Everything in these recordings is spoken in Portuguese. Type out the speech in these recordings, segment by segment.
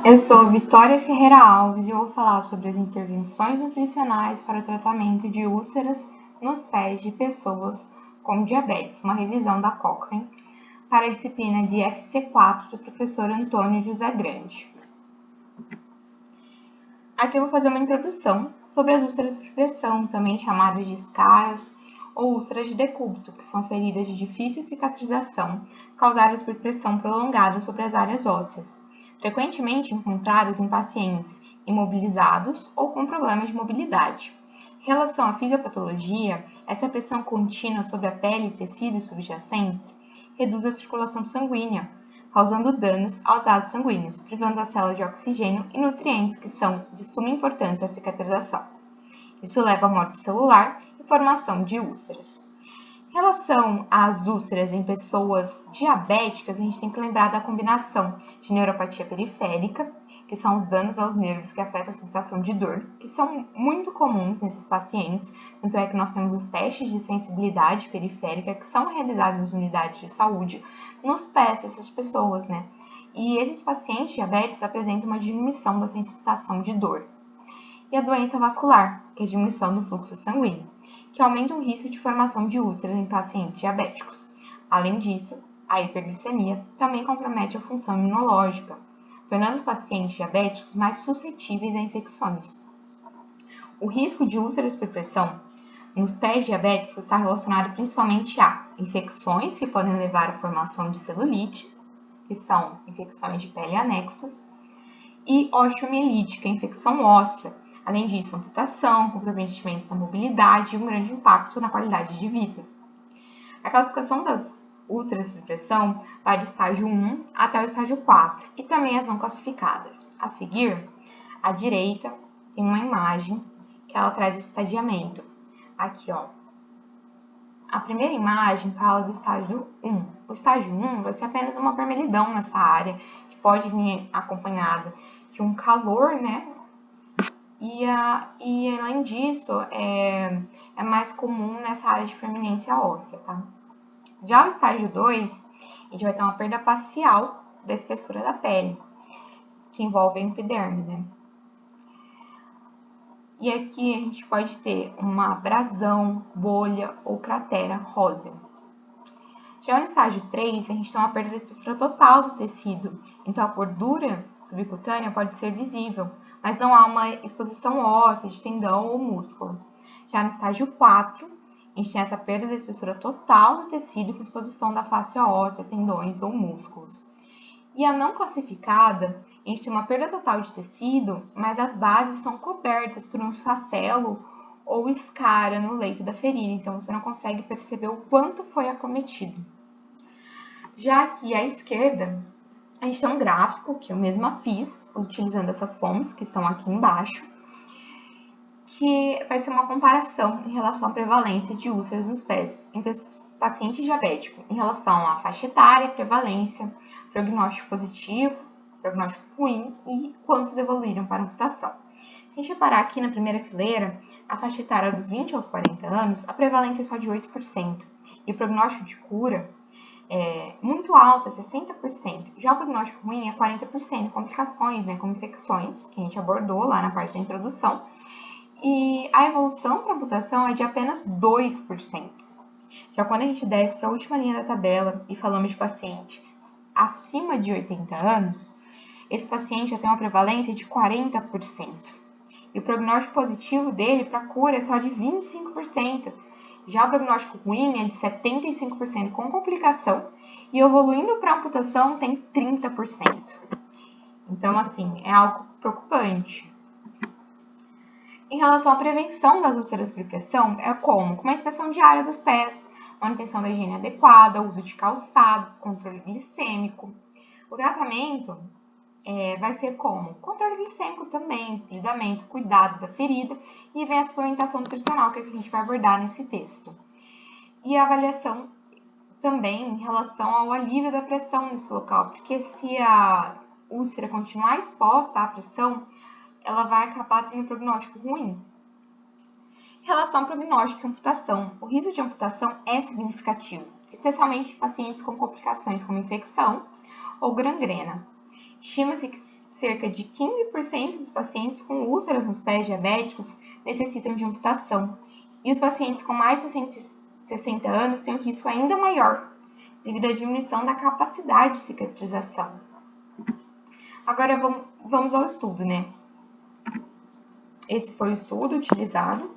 Eu sou Vitória Ferreira Alves e vou falar sobre as intervenções nutricionais para o tratamento de úlceras nos pés de pessoas com diabetes, uma revisão da Cochrane, para a disciplina de FC4 do professor Antônio José Grande. Aqui eu vou fazer uma introdução sobre as úlceras por pressão, também chamadas de escaras ou úlceras de decúbito, que são feridas de difícil cicatrização causadas por pressão prolongada sobre as áreas ósseas, frequentemente encontradas em pacientes imobilizados ou com problemas de mobilidade. Em relação à fisiopatologia, essa pressão contínua sobre a pele e tecidos subjacentes reduz a circulação sanguínea, causando danos aos vasos sanguíneos, privando as células de oxigênio e nutrientes que são de suma importância à cicatrização. Isso leva à morte celular e formação de úlceras. Em relação às úlceras em pessoas diabéticas, a gente tem que lembrar da combinação de neuropatia periférica, que são os danos aos nervos que afetam a sensação de dor, que são muito comuns nesses pacientes, tanto é que nós temos os testes de sensibilidade periférica que são realizados nas unidades de saúde nos pés dessas pessoas, né? E esses pacientes diabéticos apresentam uma diminuição da sensação de dor. E a doença vascular, que é a diminuição do fluxo sanguíneo, que aumenta o risco de formação de úlceras em pacientes diabéticos. Além disso, a hiperglicemia também compromete a função imunológica, tornando os pacientes diabéticos mais suscetíveis a infecções. O risco de úlceras por pressão nos pés diabéticos está relacionado principalmente a infecções que podem levar à formação de celulite, que são infecções de pele e anexos, e osteomielite, que é infecção óssea. Além disso, amputação, comprometimento da mobilidade e um grande impacto na qualidade de vida. A classificação das úlceras por pressão vai do estágio 1 até o estágio 4 e também as não classificadas. A seguir, à direita, tem uma imagem que ela traz esse estadiamento. Aqui, ó. A primeira imagem fala do estágio 1. O estágio 1 vai ser apenas uma vermelhidão nessa área, que pode vir acompanhada de um calor, né? E além disso, é mais comum nessa área de proeminência óssea, tá? Já o estágio 2, a gente vai ter uma perda parcial da espessura da pele, que envolve a epiderme, né? E aqui a gente pode ter uma abrasão, bolha ou cratera rósea. Já no estágio 3, a gente tem uma perda da espessura total do tecido, então a gordura subcutânea pode ser visível, mas não há uma exposição óssea de tendão ou músculo. Já no estágio 4, a gente tem essa perda da espessura total do tecido com exposição da face óssea, tendões ou músculos. E a não classificada, a gente tem uma perda total de tecido, mas as bases são cobertas por um facelo ou escara no leito da ferida, então você não consegue perceber o quanto foi acometido. Já aqui à esquerda, a gente tem um gráfico que eu mesma fiz, utilizando essas fontes que estão aqui embaixo, que vai ser uma comparação em relação à prevalência de úlceras nos pés em pacientes diabéticos, em relação à faixa etária, prevalência, prognóstico positivo, prognóstico ruim e quantos evoluíram para amputação. Se a gente reparar aqui na primeira fileira, a faixa etária dos 20 aos 40 anos, a prevalência é só de 8%, e o prognóstico de cura é muito alto, é 60%. Já o prognóstico ruim é 40%, complicações, né, como infecções, que a gente abordou lá na parte da introdução, e a evolução para amputação é de apenas 2%. Já quando a gente desce para a última linha da tabela e falamos de paciente acima de 80 anos, esse paciente já tem uma prevalência de 40%. E o prognóstico positivo dele para cura é só de 25%. Já o prognóstico ruim é de 75% com complicação e evoluindo para amputação tem 30%. Então, assim, é algo preocupante. Em relação à prevenção das úlceras por pressão, é como? Com uma inspeção diária dos pés, manutenção da higiene adequada, uso de calçados, controle glicêmico. O tratamento vai ser como? Controle glicêmico também, desligamento, cuidado da ferida e vem a suplementação nutricional, que é o que a gente vai abordar nesse texto. E a avaliação também em relação ao alívio da pressão nesse local, porque se a úlcera continuar exposta à pressão, ela vai acabar tendo um prognóstico ruim. Em relação ao prognóstico e amputação, o risco de amputação é significativo, especialmente em pacientes com complicações como infecção ou gangrena. Estima-se que cerca de 15% dos pacientes com úlceras nos pés diabéticos necessitam de amputação, e os pacientes com mais de 60 anos têm um risco ainda maior, devido à diminuição da capacidade de cicatrização. Agora vamos ao estudo, né? Esse foi o estudo utilizado.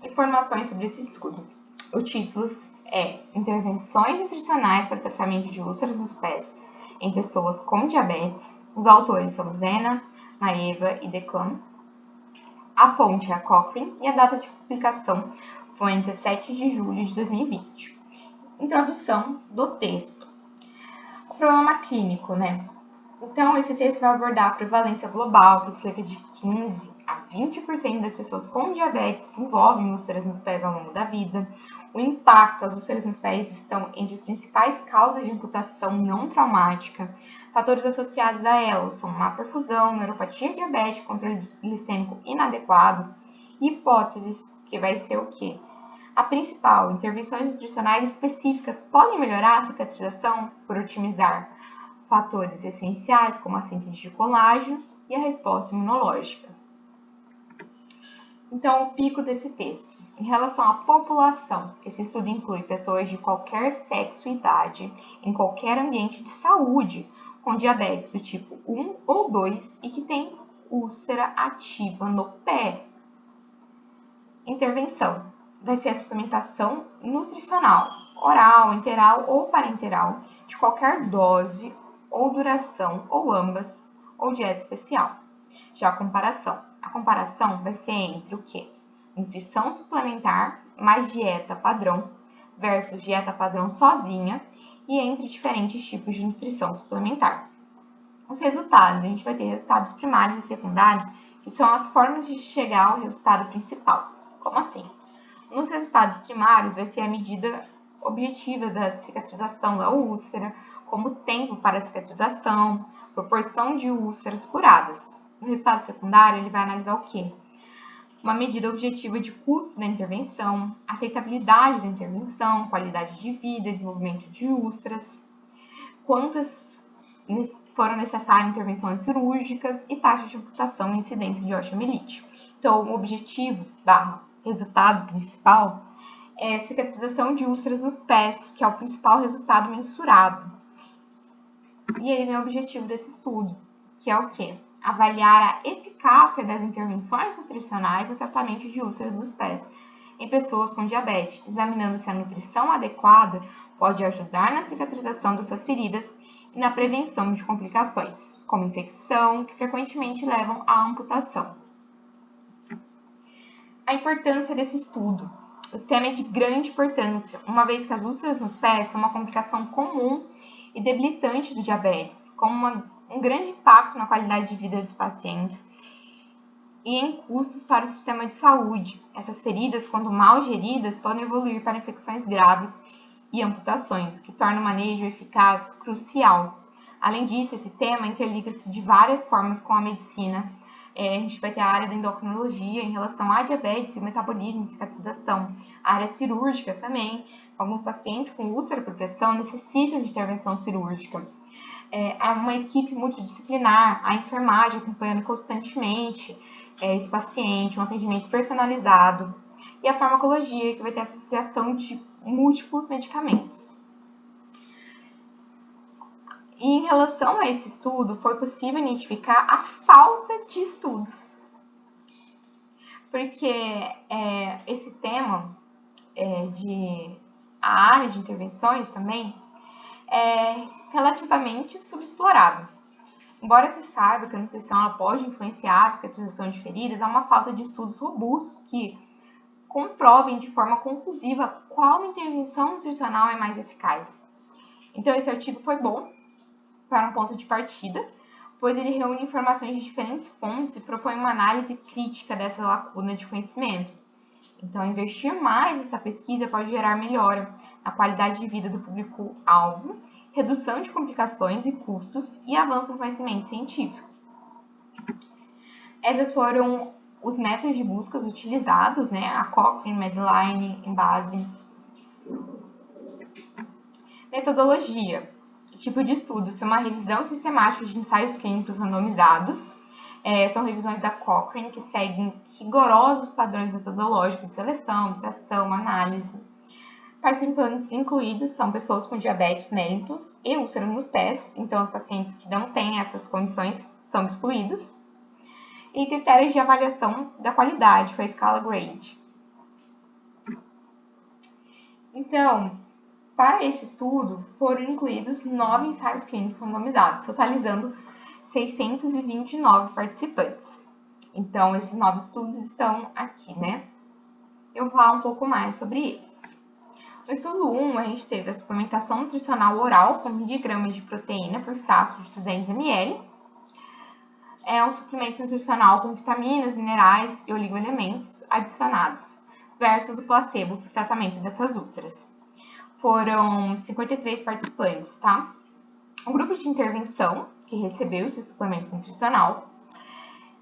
Informações sobre esse estudo. O título é Intervenções nutricionais para tratamento de úlceras nos pés em pessoas com diabetes. Os autores são Zena, Maeva e Declan. A fonte é a Cochrane e a data de publicação foi em 17 de julho de 2020. Introdução do texto. O problema clínico, né? Então, esse texto vai abordar a prevalência global, que cerca de 15 a 20% das pessoas com diabetes desenvolvem úlceras nos pés ao longo da vida. O impacto, as úlceras nos pés estão entre as principais causas de amputação não traumática. Fatores associados a elas são má perfusão, neuropatia diabética, controle glicêmico inadequado. Hipóteses, que vai ser o quê? A principal, intervenções nutricionais específicas podem melhorar a cicatrização por otimizar fatores essenciais como a síntese de colágeno e a resposta imunológica. Então, o pico desse texto. Em relação à população, esse estudo inclui pessoas de qualquer sexo e idade, em qualquer ambiente de saúde, com diabetes do tipo 1 ou 2 e que tem úlcera ativa no pé. Intervenção. Vai ser a suplementação nutricional, oral, enteral ou parenteral, de qualquer dose ou duração, ou ambas, ou dieta especial. Já a comparação vai ser entre o quê? Nutrição suplementar mais dieta padrão versus dieta padrão sozinha e entre diferentes tipos de nutrição suplementar. Os resultados, a gente vai ter resultados primários e secundários, que são as formas de chegar ao resultado principal. Como assim? Nos resultados primários vai ser a medida objetiva da cicatrização da úlcera, como tempo para a cicatrização, proporção de úlceras curadas. No resultado secundário, ele vai analisar o quê? Uma medida objetiva de custo da intervenção, aceitabilidade da intervenção, qualidade de vida, desenvolvimento de úlceras, quantas foram necessárias intervenções cirúrgicas e taxa de amputação e incidência de osteomielite. Então, o objetivo resultado principal é a cicatrização de úlceras nos pés, que é o principal resultado mensurado. E aí vem o objetivo desse estudo, que é o quê? Avaliar a eficácia das intervenções nutricionais no tratamento de úlceras dos pés em pessoas com diabetes, examinando se a nutrição adequada pode ajudar na cicatrização dessas feridas e na prevenção de complicações, como infecção, que frequentemente levam à amputação. A importância desse estudo. O tema é de grande importância, uma vez que as úlceras nos pés são uma complicação comum e debilitante do diabetes, com um grande impacto na qualidade de vida dos pacientes e em custos para o sistema de saúde. Essas feridas, quando mal geridas, podem evoluir para infecções graves e amputações, o que torna o manejo eficaz crucial. Além disso, esse tema interliga-se de várias formas com a medicina. A gente vai ter a área da endocrinologia em relação à diabetes, o metabolismo, cicatrização. A área cirúrgica também. Alguns pacientes com úlcera por pressão necessitam de intervenção cirúrgica. Há uma equipe multidisciplinar, a enfermagem acompanhando constantemente esse paciente, um atendimento personalizado. E a farmacologia, que vai ter associação de múltiplos medicamentos. E em relação a esse estudo, foi possível identificar a falta de estudos. Porque esse tema a área de intervenções também é relativamente subexplorado. Embora se saiba que a nutrição ela pode influenciar a cicatrização de feridas, há uma falta de estudos robustos que comprovem de forma conclusiva qual intervenção nutricional é mais eficaz. Então, esse artigo foi bom para um ponto de partida, pois ele reúne informações de diferentes fontes e propõe uma análise crítica dessa lacuna de conhecimento. Então, investir mais nessa pesquisa pode gerar melhora na qualidade de vida do público-alvo, redução de complicações e custos e avanço no conhecimento científico. Esses foram os métodos de buscas utilizados, a Cochrane, Medline, Embase. Metodologia. tipo de estudo são uma revisão sistemática de ensaios clínicos randomizados. São revisões da Cochrane que seguem rigorosos padrões metodológicos de seleção, extração, análise. Participantes incluídos são pessoas com diabetes mellitus e úlcera nos pés, então os pacientes que não têm essas condições são excluídos. E critérios de avaliação da qualidade, foi a escala GRADE. Então, para esse estudo, foram incluídos 9 ensaios clínicos randomizados, totalizando 629 participantes. Então, esses 9 estudos estão aqui, né? Eu vou falar um pouco mais sobre eles. No estudo 1, a gente teve a suplementação nutricional oral com 20 gramas de proteína por frasco de 200 ml. É um suplemento nutricional com vitaminas, minerais e oligoelementos adicionados, versus o placebo para o tratamento dessas úlceras. Foram 53 participantes, tá? O grupo de intervenção, que recebeu esse suplemento nutricional,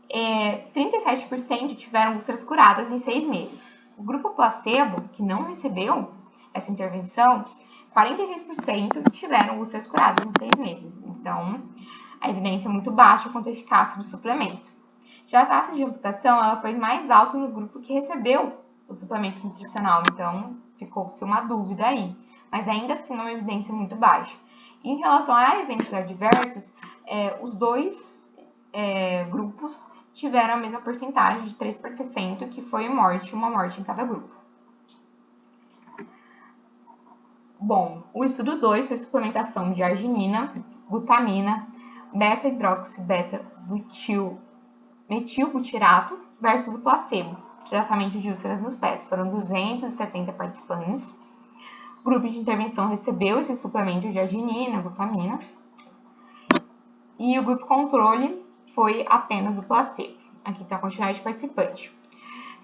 37% tiveram úlceras curadas em 6 meses. O grupo placebo, que não recebeu essa intervenção, 46% tiveram úlceras curadas em 6 meses. Então, a evidência é muito baixa quanto à eficácia do suplemento. Já a taxa de amputação ela foi mais alta no grupo que recebeu o suplemento nutricional, então ficou-se uma dúvida aí. Mas ainda assim é uma evidência muito baixa. E em relação a eventos adversos, os dois grupos tiveram a mesma porcentagem de 3%, que foi uma morte em cada grupo. Bom, o estudo 2 foi suplementação de arginina, glutamina, beta-hidroximetilbutirato versus o placebo, tratamento de úlceras nos pés. Foram 270 participantes. O grupo de intervenção recebeu esse suplemento de arginina, glutamina, e o grupo controle foi apenas o placebo. Aqui está a quantidade de participantes.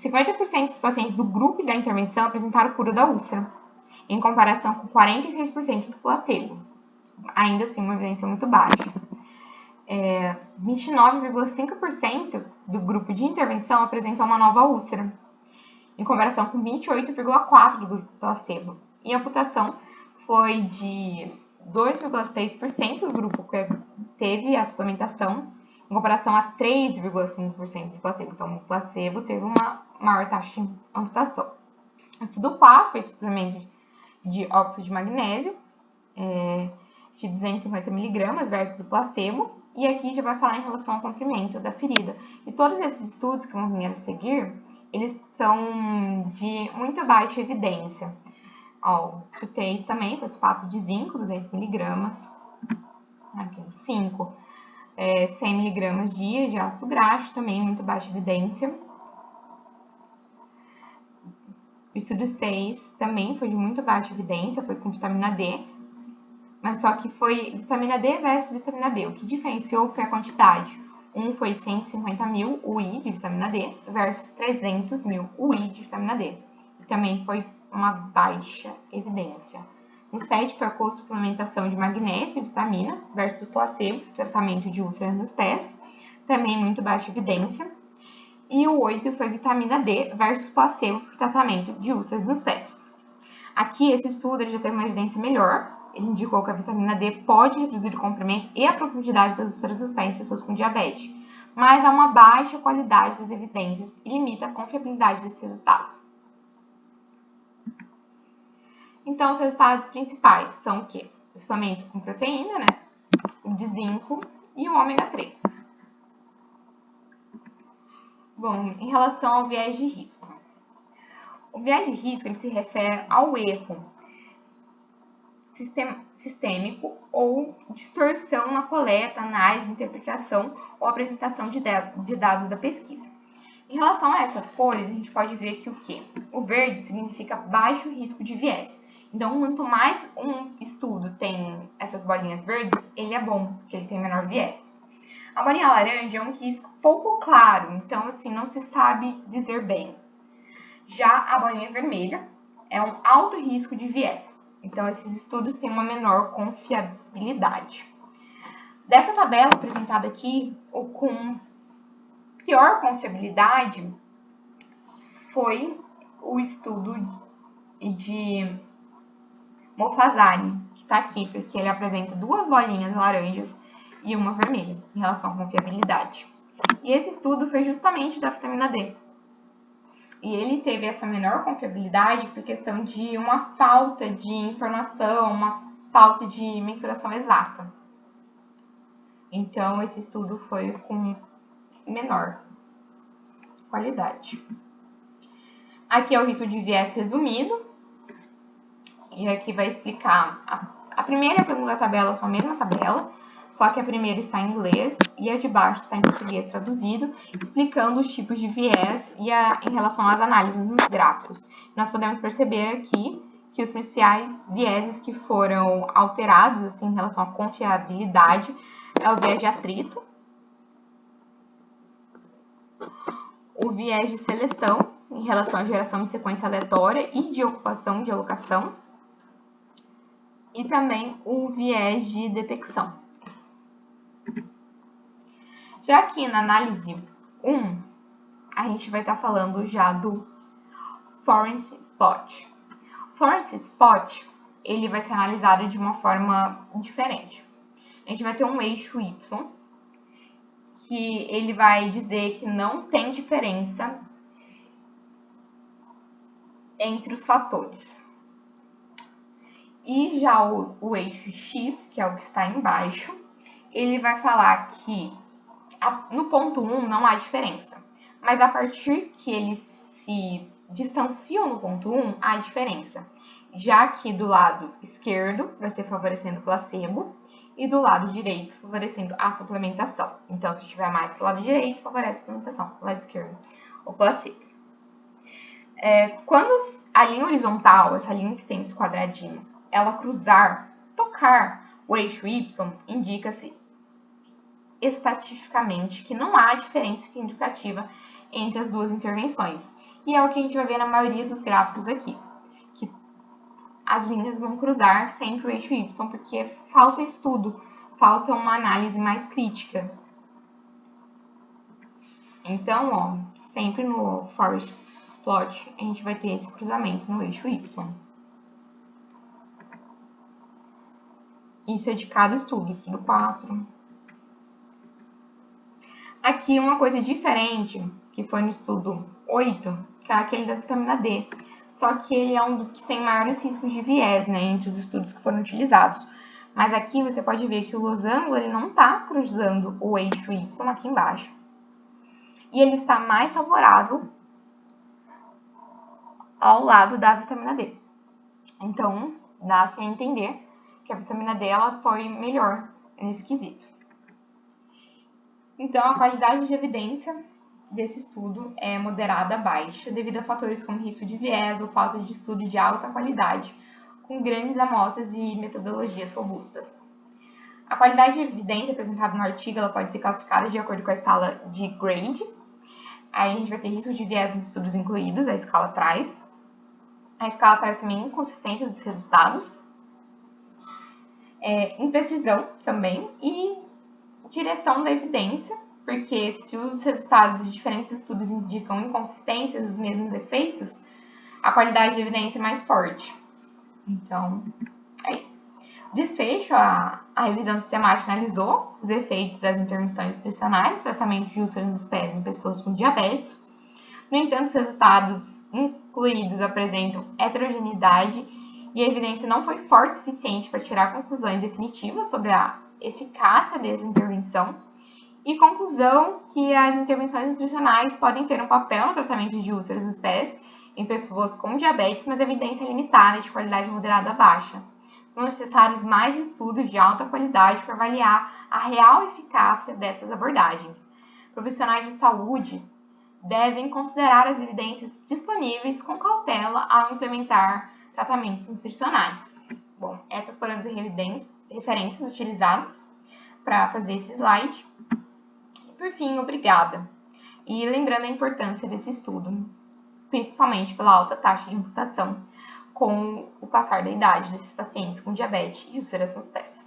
50% dos pacientes do grupo da intervenção apresentaram cura da úlcera, em comparação com 46% do placebo. Ainda assim, uma evidência muito baixa. 29,5% do grupo de intervenção apresentou uma nova úlcera, em comparação com 28,4% do grupo placebo. E a amputação foi de 2,3% do grupo que teve a suplementação, em comparação a 3,5% do placebo. Então, o placebo teve uma maior taxa de amputação. O estudo 4 foi suplemento de óxido de magnésio, de 250 mg versus o placebo. E aqui já vai falar em relação ao comprimento da ferida. E todos esses estudos que vão vir a seguir, eles são de muito baixa evidência. O 3 também, fosfato de zinco, 200 mg. Aqui o 5, 100 mg dia de ácido graxo, também muito baixa evidência. O estudo 6 também foi de muito baixa evidência, foi com vitamina D, mas só que foi vitamina D versus vitamina B. O que diferenciou foi a quantidade. Um foi 150 mil UI de vitamina D versus 300 mil UI de vitamina D. E também foi uma baixa evidência. No 7 foi a suplementação de magnésio e vitamina versus o placebo, tratamento de úlceras nos pés, também muito baixa evidência. E o 8 foi vitamina D versus placebo para tratamento de úlceras nos pés. Aqui, esse estudo ele já teve uma evidência melhor. Ele indicou que a vitamina D pode reduzir o comprimento e a profundidade das úlceras dos pés em pessoas com diabetes, mas há uma baixa qualidade das evidências e limita a confiabilidade desse resultado. Então, os resultados principais são o quê? O suplemento com proteína, né? O de zinco e o ômega 3. Bom, em relação ao viés de risco. O viés de risco ele se refere ao erro sistêmico ou distorção na coleta, análise, interpretação ou apresentação de dados da pesquisa. Em relação a essas cores, a gente pode ver que o quê? O verde significa baixo risco de viés. Então, quanto mais um estudo tem essas bolinhas verdes, ele é bom, porque ele tem menor viés. A bolinha laranja é um risco pouco claro, então, assim, não se sabe dizer bem. Já a bolinha vermelha é um alto risco de viés. Então, esses estudos têm uma menor confiabilidade. Dessa tabela apresentada aqui, o com pior confiabilidade foi o estudo de Mofazani, que está aqui porque ele apresenta 2 bolinhas laranjas e uma vermelha em relação à confiabilidade. E esse estudo foi justamente da vitamina D. E ele teve essa menor confiabilidade por questão de uma falta de informação, uma falta de mensuração exata. Então, esse estudo foi com menor qualidade. Aqui é o risco de viés resumido. E aqui vai explicar a primeira e a segunda tabela são a mesma tabela, só que a primeira está em inglês e a de baixo está em português traduzido, explicando os tipos de viés e em relação às análises nos gráficos. Nós podemos perceber aqui que os principais vieses que foram alterados assim, em relação à confiabilidade é o viés de atrito, o viés de seleção em relação à geração de sequência aleatória e de ocupação de alocação, e também o viés de detecção. Já aqui na análise 1, a gente vai estar falando já do Forest Spot. O Forest Spot, ele vai ser analisado de uma forma diferente. A gente vai ter um eixo Y, que ele vai dizer que não tem diferença entre os fatores. E já o eixo X, que é o que está embaixo, ele vai falar que no ponto 1 não há diferença, mas a partir que eles se distanciam no ponto 1, há diferença. Já que do lado esquerdo vai ser favorecendo o placebo e do lado direito favorecendo a suplementação. Então, se tiver mais para o lado direito, favorece a suplementação, para o lado esquerdo, o placebo. Quando a linha horizontal, essa linha que tem esse quadradinho, ela cruzar, tocar o eixo Y, indica-se estatisticamente que não há diferença significativa entre as duas intervenções. E é o que a gente vai ver na maioria dos gráficos aqui, que as linhas vão cruzar sempre o eixo Y, porque falta estudo, falta uma análise mais crítica. Então, ó, sempre no Forest Spot a gente vai ter esse cruzamento no eixo Y. Isso é de cada estudo, estudo 4. Aqui uma coisa diferente, que foi no estudo 8, que é aquele da vitamina D. Só que ele é um que tem maiores riscos de viés, né, entre os estudos que foram utilizados. Mas aqui você pode ver que o losango ele não está cruzando o eixo Y aqui embaixo. E ele está mais favorável ao lado da vitamina D. Então, dá-se a entender que a vitamina D ela foi melhor nesse quesito. Então, a qualidade de evidência desse estudo é moderada a baixa, devido a fatores como risco de viés ou falta de estudo de alta qualidade, com grandes amostras e metodologias robustas. A qualidade de evidência apresentada no artigo ela pode ser classificada de acordo com a escala de grade. Aí a gente vai ter risco de viés nos estudos incluídos, a escala traz. A escala traz também inconsistência dos resultados, imprecisão também e direção da evidência, porque se os resultados de diferentes estudos indicam inconsistências dos mesmos efeitos, a qualidade de evidência é mais forte. Então, é isso. Desfecho, a revisão sistemática analisou os efeitos das intervenções nutricionais no tratamento de úlceras nos pés em pessoas com diabetes. No entanto, os resultados incluídos apresentam heterogeneidade e a evidência não foi forte o suficiente para tirar conclusões definitivas sobre a eficácia dessa intervenção. E conclusão que as intervenções nutricionais podem ter um papel no tratamento de úlceras nos pés em pessoas com diabetes, mas a evidência é limitada de qualidade moderada a baixa. São necessários mais estudos de alta qualidade para avaliar a real eficácia dessas abordagens. Profissionais de saúde devem considerar as evidências disponíveis com cautela ao implementar tratamentos nutricionais. Bom, essas foram as referências utilizadas para fazer esse slide. Por fim, obrigada. E lembrando a importância desse estudo, principalmente pela alta taxa de amputação com o passar da idade desses pacientes com diabetes e úlceras nos pés.